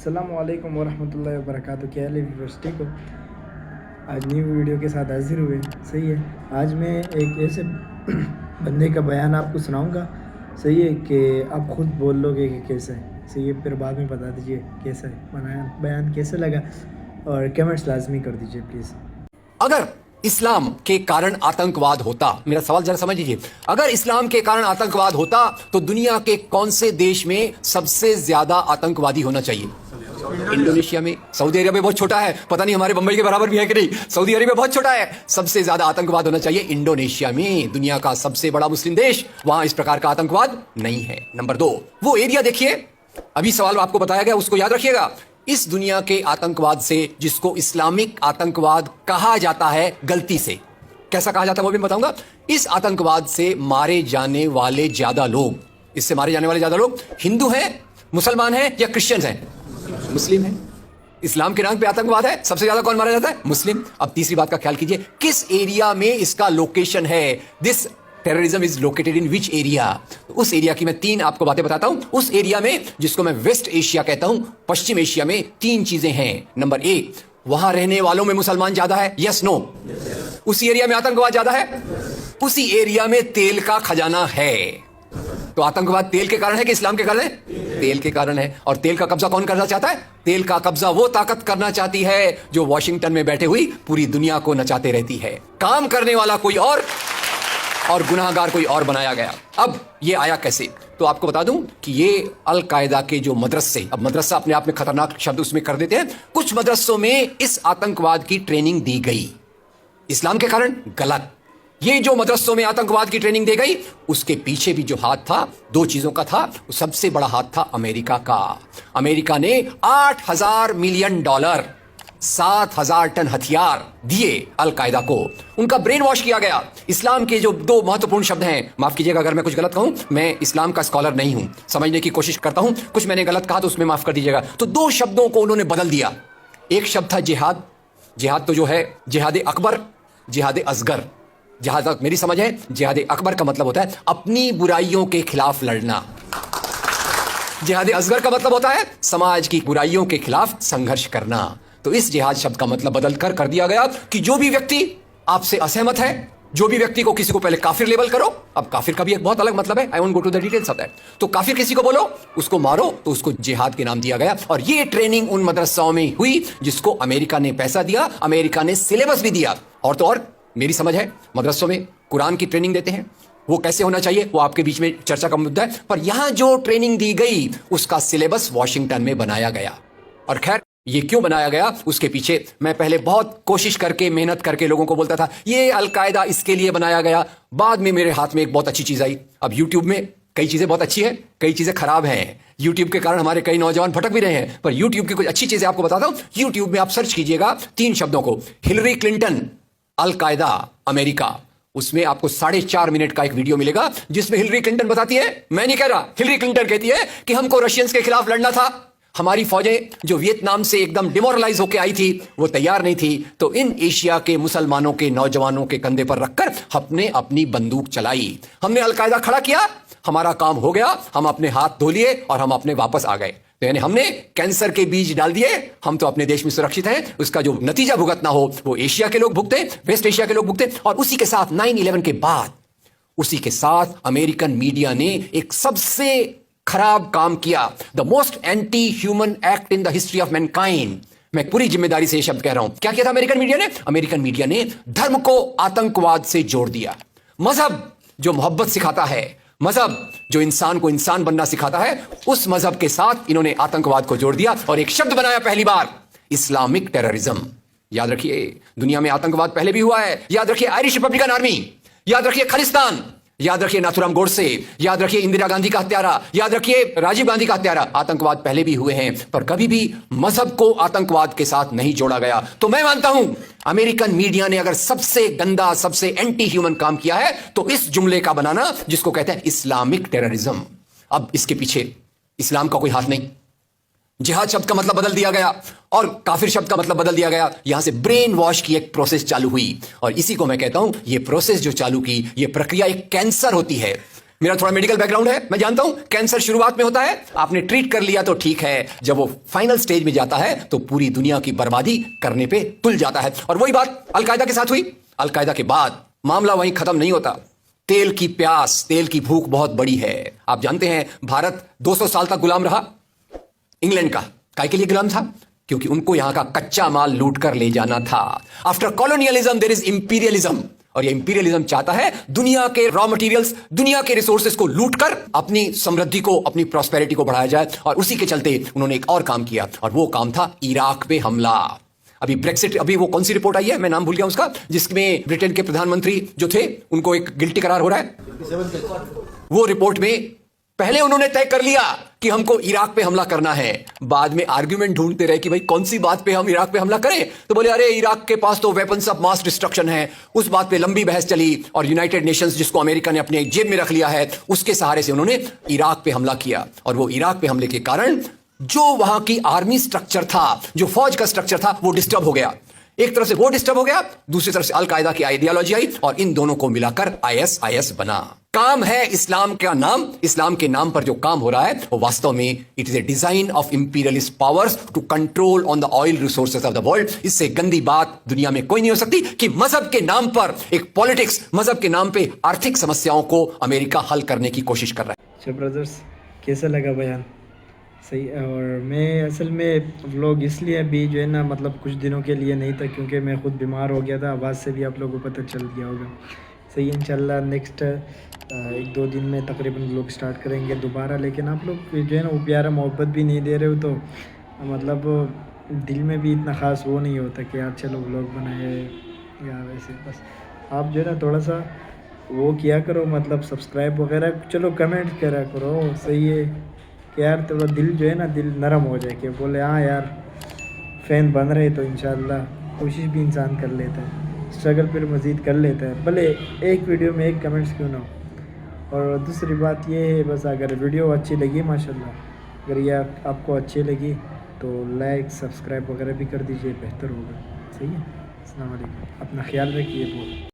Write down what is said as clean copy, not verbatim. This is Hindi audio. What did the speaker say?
अस्सलामुअलैकुम वरहमतुल्लाहि वबरकातुहू। क्या हाल है व्यूअर्स, ठीक हो? आज न्यू वीडियो के साथ हाजिर हुए। सही है, आज मैं एक ऐसे बंदे का बयान आपको सुनाऊंगा। सही है कि आप खुद बोल लोगे कि कैसा है। सही है, फिर बाद में बता दीजिए कैसा है बयान कैसा लगा, और कमेंट्स लाजमी कर दीजिए प्लीज़। अगर इस्लाम के कारण आतंकवाद होता, मेरा सवाल जरा समझ लीजिए, अगर इस्लाम के कारण आतंकवाद होता तो दुनिया के कौन से देश में सबसे ज्यादा आतंकवादी होना चाहिए? इंडोनेशिया में। सऊदी अरेबिया बहुत छोटा है, पता नहीं हमारे बंबई के बराबर भी है कि नहीं। सऊदी अरेबिया बहुत छोटा है, सबसे ज्यादा आतंकवाद होना चाहिए इंडोनेशिया में, दुनिया का सबसे बड़ा मुस्लिम देश। वहां इस प्रकार का आतंकवाद नहीं है। नंबर 2, वो एरिया देखिए, अभी सवाल आपको बताया गया, उसको याद रखिएगा। इस दुनिया के आतंकवाद से, जिसको इस्लामिक आतंकवाद कहा जाता है, गलती से कैसा कहा जाता है वो भी बताऊंगा। इस आतंकवाद से मारे जाने वाले ज्यादा लोग, इससे मारे जाने वाले ज्यादा लोग हिंदू हैं, मुसलमान हैं या क्रिश्चियंस हैं? मुस्लिम हैं। इस्लाम के नाम पे आतंकवाद है, सबसे ज्यादा कौन मारा जाता है? मुस्लिम। अब तीसरी बात का ख्याल कीजिए, किस एरिया में इसका लोकेशन है? This terrorism is located in which area? उस एरिया की मैं 3 आपको बातें बताता हूं। उस एरिया में, जिसको मैं वेस्ट एशिया कहता हूं, पश्चिम एशिया में 3 चीजें हैं। नंबर 1, वहां रहने वालों में मुसलमान ज्यादा है, यस नो? उसी एरिया में आतंकवाद ज्यादा है, उसी एरिया में तेल का खजाना है। तो आतंकवाद तेल के कारण है कि इस्लाम के कारण है? तेल के कारण है। और तेल का कब्जा कौन करना चाहता है? तेल का कब्जा वो ताकत करना चाहती है जो वॉशिंगटन में बैठे हुई पूरी दुनिया को नचाते रहती है। काम करने वाला कोई और गुनाहगार कोई और बनाया गया। अब ये आया कैसे? तो आपको बता दूं कि ये अल कायदा के जो मदरसे, अब मदरसा अपने आप में खतरनाक शब्द उसमें कर देते हैं, कुछ मदरसों में इस आतंकवाद की ट्रेनिंग दी गई। इस्लाम के कारण गलत। ये जो मदरसों में आतंकवाद की ट्रेनिंग दी गई, उसके पीछे भी जो हाथ था, 2 चीजों का था। सबसे बड़ा हाथ था अमेरिका का। अमेरिका ने $8,000 मिलियन, 7,000 टन हथियार दिए अल कायदा को। उनका ब्रेन वॉश किया गया। इस्लाम के जो 2 महत्वपूर्ण शब्द हैं, माफ कीजिएगा अगर मैं कुछ गलत कहूं, मैं इस्लाम का स्कॉलर नहीं हूं, समझने की कोशिश करता हूं, कुछ मैंने गलत कहा तो उसमें माफ कर दीजिएगा। तो 2 शब्दों को उन्होंने बदल दिया। एक शब्द था जिहाद। जिहाद तो जो है जिहाद अकबर, जिहाद असगर। जहां तक मेरी समझ है, जिहाद अकबर का मतलब होता है अपनी बुराइयों के खिलाफ लड़ना। जिहाद असगर का मतलब होता है समाज की बुराइयों के खिलाफ संघर्ष करना। तो इस जिहाद शब्द का मतलब बदल कर दिया गया कि जो भी व्यक्ति आपसे असहमत है, जो भी व्यक्ति को, किसी को पहले काफिर लेबल करो। अब काफिर का भी एक बहुत अलग मतलब है, I won't go to the details of that. तो काफिर किसी को बोलो, उसको मारो, तो उसको जिहाद के नाम दिया गया। और ये ट्रेनिंग उन मदरसाओं में हुई जिसको अमेरिका ने पैसा दिया, अमेरिका ने सिलेबस भी दिया। और तो और मेरी समझ है, मदरसों में कुरान की ट्रेनिंग देते हैं। वो कैसे होना चाहिए वो आपके बीच में चर्चा का मुद्दा है, पर यहां जो ट्रेनिंग दी गई उसका सिलेबस वॉशिंगटन में बनाया गया। और खैर, ये क्यों बनाया गया उसके पीछे मैं पहले बहुत कोशिश करके, मेहनत करके लोगों को बोलता था ये अल कायदा इसके लिए बनाया गया। बाद में मेरे हाथ में एक बहुत अच्छी चीज आई। अब यूट्यूब में कई चीजें बहुत अच्छी हैं, कई चीजें खराब हैं। यूट्यूब के कारण हमारे कई नौजवान भटक भी रहे हैं, पर यूट्यूब की कुछ अच्छी चीजें आपको बताता हूं। यूट्यूब में आप सर्च कीजिएगा 3 शब्दों को, हिलरी क्लिंटन अल कायदा अमेरिका। उसमें आपको 4.5 मिनट का एक वीडियो मिलेगा जिसमें हिलरी क्लिंटन बताती है, मैं नहीं कह रहा, हिलरी क्लिंटन कहती है कि हमको रशियंस के खिलाफ लड़ना था। हमारी फौजें जो वियतनाम से एकदम डिमोरलाइज होकर आई थी, वो तैयार नहीं थी। तो इन एशिया के मुसलमानों के नौजवानों के कंधे पर रखकर हमने अपनी बंदूक चलाई, हमने अल कायदा खड़ा किया, हमारा काम हो गया, हम अपने हाथ धो लिए और हम अपने वापस आ गए। तो यानी हमने कैंसर के बीज डाल दिए, हम तो अपने देश में सुरक्षित हैं। उसका जो नतीजा भुगतना हो वो एशिया के लोग भुगते, वेस्ट एशिया के लोग भुगते। और उसी के साथ 9/11 के बाद, उसी के साथ अमेरिकन मीडिया ने एक सबसे खराब काम किया, the most anti human act in the history of Mankind. मैं पूरी जिम्मेदारी से यह शब्द कह रहा हूं। क्या किया था अमेरिकन मीडिया ने? अमेरिकन मीडिया ने धर्म को आतंकवाद से जोड़ दिया। मजहब जो मोहब्बत सिखाता है, मजहब जो इंसान को इंसान बनना सिखाता है, उस मजहब के साथ इन्होंने आतंकवाद को जोड़ दिया और एक शब्द बनाया पहली बार, इस्लामिक टेररिज्म। याद रखिए, दुनिया में आतंकवाद पहले भी हुआ है। याद रखिए आयरिश रिपब्लिकन आर्मी, याद रखिए खालिस्तान, याद रखिए नाथुराम गोडसे, याद रखिए इंदिरा गांधी का हत्यारा, याद रखिए राजीव गांधी का हत्यारा। आतंकवाद पहले भी हुए हैं, पर कभी भी मजहब को आतंकवाद के साथ नहीं जोड़ा गया। तो मैं मानता हूं अमेरिकन मीडिया ने अगर सबसे गंदा, सबसे एंटी ह्यूमन काम किया है तो इस जुमले का बनाना, जिसको कहते हैं इस्लामिक टेररिज्म। अब इसके पीछे इस्लाम का कोई हाथ नहीं। जिहाद शब्द का मतलब बदल दिया गया और काफिर शब्द का मतलब बदल दिया गया। यहां से ब्रेन वॉश की एक प्रोसेस चालू हुई, और इसी को मैं कहता हूं, ये प्रोसेस जो चालू की, ये प्रक्रिया एक कैंसर होती है। मेरा थोड़ा मेडिकल बैकग्राउंड है, मैं जानता हूं कैंसर शुरुआत में होता है, आपने ट्रीट कर लिया तो ठीक है, जब वो फाइनल स्टेज में जाता है तो पूरी दुनिया की बर्बादी करने पे तुल जाता है। और वही बात अलकायदा के साथ हुई। अलकायदा के बाद मामला वहीं खत्म नहीं होता। तेल की प्यास, तेल की भूख बहुत बड़ी है। आप जानते हैं भारत 200 साल तक गुलाम रहा इंग्लैंड का। काय के लिए गुलाम था? क्योंकि उनको यहां का कच्चा माल लूट कर ले जाना था। After colonialism there is imperialism, और ये इंपीरियलिज्म चाहता है दुनिया के रॉ मटेरियल्स, दुनिया के रिसोर्सेज को लूटकर अपनी समृद्धि को, अपनी प्रॉस्पेरिटी को बढ़ाया जाए। और उसी के चलते उन्होंने एक और काम किया, और वो काम था इराक पे हमला। अभी ब्रेक्सिट, अभी वो कौन सी रिपोर्ट आई है, मैं नाम भूल गया उसका, जिसमें ब्रिटेन के प्रधानमंत्री जो थे उनको एक गिल्टी करार हो रहा है। वो रिपोर्ट में पहले उन्होंने तय कर लिया कि हमको इराक पे हमला करना है, बाद में आर्ग्यूमेंट ढूंढते रहे कि भाई कौन सी बात पे हम इराक पे हमला करें। तो बोले अरे इराक के पास तो वेपन्स ऑफ मास डिस्ट्रक्शन है। उस बात पे लंबी बहस चली, और यूनाइटेड नेशंस जिसको अमेरिका ने अपने जेब में रख लिया है, उसके सहारे से उन्होंने इराक पे हमला किया। और वो इराक पे हमले के कारण जो वहां की आर्मी स्ट्रक्चर था, जो फौज का स्ट्रक्चर था, वो डिस्टर्ब हो गया। एक तरफ से वो डिस्टर्ब हो गया, दूसरी तरफ से अलकायदा की आइडियोलॉजी आई, और इन दोनों को मिलाकर ISIS बना। काम है इस्लाम का नाम, इस्लाम के नाम पर जो काम हो रहा है वो वास्तव में it is a design of imperialist powers to control on the oil resources of the world. इससे गंदी बात दुनिया में कोई नहीं हो सकती कि मजहब के नाम पर एक पॉलिटिक्स, मजहब के नाम पे आर्थिक समस्याओं को अमेरिका हल करने की कोशिश कर रहा है। अच्छा ब्रदर्स, कैसा लगा बयान? सही। और मैं असल में व्लॉग इसलिए भी जो है ना, मतलब कुछ दिनों के लिए नहीं था, क्योंकि मैं खुद बीमार हो गया था। आवाज़ से भी आप लोगों को पता चल गया होगा। सही है, इंशाल्लाह नेक्स्ट 1-2 दिन में तकरीबन व्लॉग स्टार्ट करेंगे दोबारा। लेकिन आप लोग जो है ना वो प्यारा मोहब्बत भी नहीं दे रहे हो, तो मतलब दिल में भी इतना ख़ास वो नहीं होता कि यार चलो व्लॉग बनाए या वैसे। बस आप जो है ना थोड़ा सा वो किया करो, मतलब सब्सक्राइब वगैरह, चलो कमेंट करा करो। सही है कि यार थोड़ा दिल जो है ना, दिल नरम हो जाए कि बोले हाँ यार फ़ैन बन रहे, तो इंशाल्लाह कोशिश भी इंसान कर लेता है, स्ट्रगल फिर मज़ीद कर लेता है, भले एक वीडियो में एक कमेंट्स क्यों ना हो। और दूसरी बात ये है, बस अगर वीडियो अच्छी लगी माशाल्लाह, अगर ये आपको अच्छी लगी तो लाइक सब्सक्राइब वगैरह भी कर दीजिए, बेहतर होगा। सही है। अस्सलाम वालेकुम, अपना ख्याल रखिए बहुत।